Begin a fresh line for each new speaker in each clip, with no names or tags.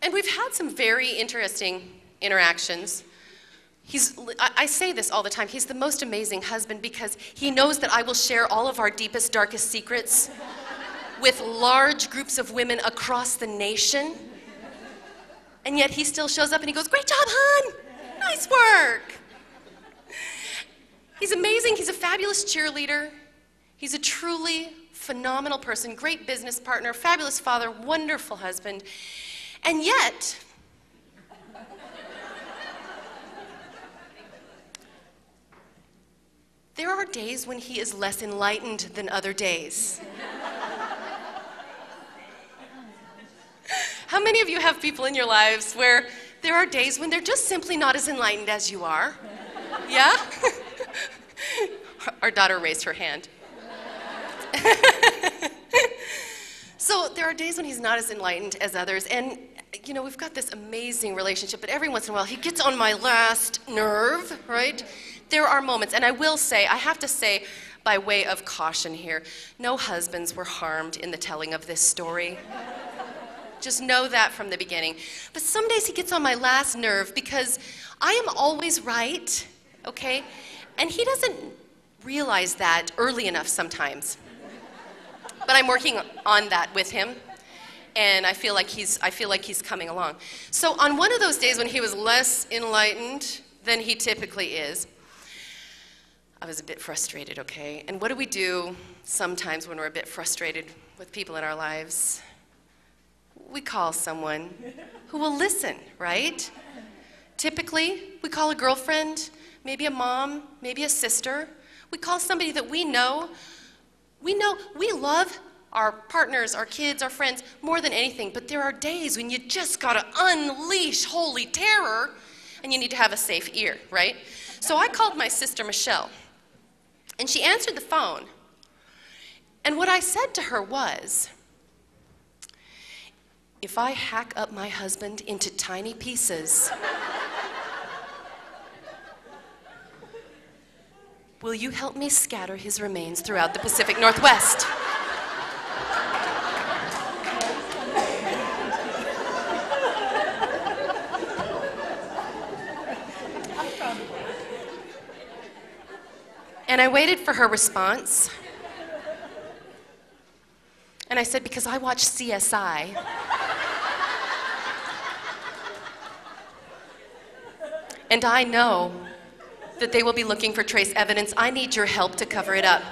And we've had some very interesting interactions. I say this all the time, he's the most amazing husband because he knows that I will share all of our deepest, darkest secrets with large groups of women across the nation. And yet he still shows up and he goes, "Great job, hon! Nice work!" He's amazing, he's a fabulous cheerleader. He's a truly phenomenal person, great business partner, fabulous father, wonderful husband. And yet, there are days when he is less enlightened than other days. How many of you have people in your lives where there are days when they're just simply not as enlightened as you are? Yeah? Our daughter raised her hand. So there are days when he's not as enlightened as others, and you know, we've got this amazing relationship, but every once in a while he gets on my last nerve, right? There are moments, and I will say, I have to say, by way of caution here, no husbands were harmed in the telling of this story. Just know that from the beginning. But some days he gets on my last nerve because I am always right, okay? And he doesn't realize that early enough sometimes. But I'm working on that with him, and I feel like he's coming along. So on one of those days when he was less enlightened than he typically is, I was a bit frustrated, okay? And what do we do sometimes when we're a bit frustrated with people in our lives? We call someone who will listen, right? Typically, we call a girlfriend, maybe a mom, maybe a sister. We call somebody that we know. We love our partners, our kids, our friends more than anything, but there are days when you just gotta unleash holy terror and you need to have a safe ear, right? So I called my sister Michelle, and she answered the phone, and what I said to her was, if I hack up my husband into tiny pieces, will you help me scatter his remains throughout the Pacific Northwest? And I waited for her response. And I said, because I watch CSI. And I know that they will be looking for trace evidence. I need your help to cover it up.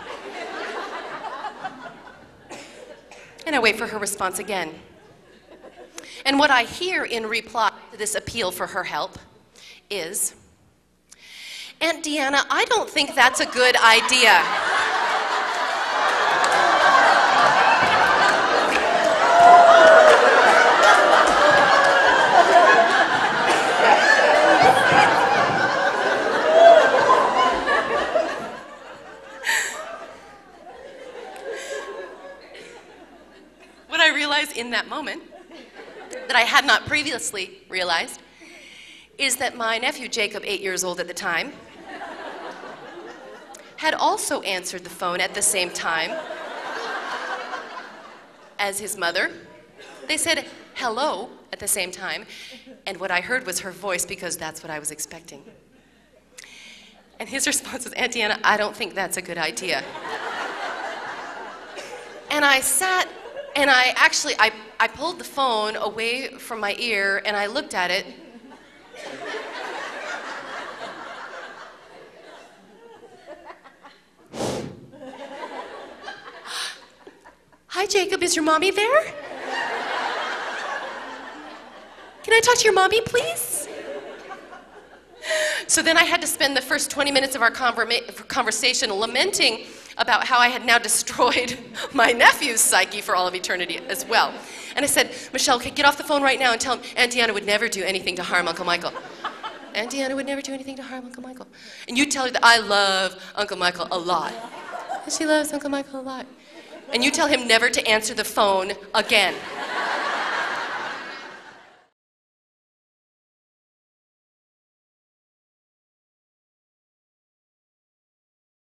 And I wait for her response again. And what I hear in reply to this appeal for her help is, Aunt Deanna, I don't think that's a good idea. What I realized in that moment, that I had not previously realized, is that my nephew, Jacob, 8 years old at the time, had also answered the phone at the same time as his mother. They said hello at the same time, and what I heard was her voice because that's what I was expecting. And his response was, Aunt Deanna, I don't think that's a good idea. And I sat, and I pulled the phone away from my ear, and I looked at it. Hi, Jacob, is your mommy there? Can I talk to your mommy, please? So then I had to spend the first 20 minutes of our conversation lamenting about how I had now destroyed my nephew's psyche for all of eternity as well. And I said, Michelle, okay, get off the phone right now and tell him Aunt Deanna would never do anything to harm Uncle Michael. Aunt Deanna would never do anything to harm Uncle Michael. And you tell her that I love Uncle Michael a lot. And she loves Uncle Michael a lot. And you tell him never to answer the phone again.